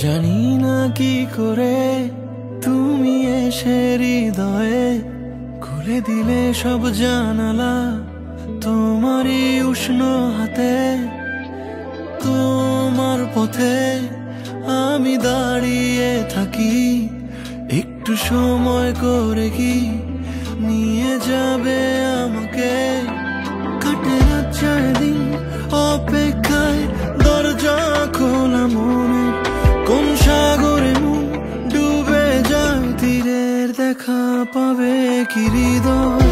জানি না কি করে তুমি এসে হৃদয়ে খুলে দিলে সব জানালা তোমারই উষ্ণ হাতে। তোমার পথে আমি দাঁড়িয়ে থাকি, একটু সময় করে কি নিয়ে যাবে আমাকে। কাটে রাত সারাদিন অপেক্ষায়, দরজা খোলা মনে, কোন সাগরে মন ডুবে যায় তীরের দেখা পাবে কি হৃদয়।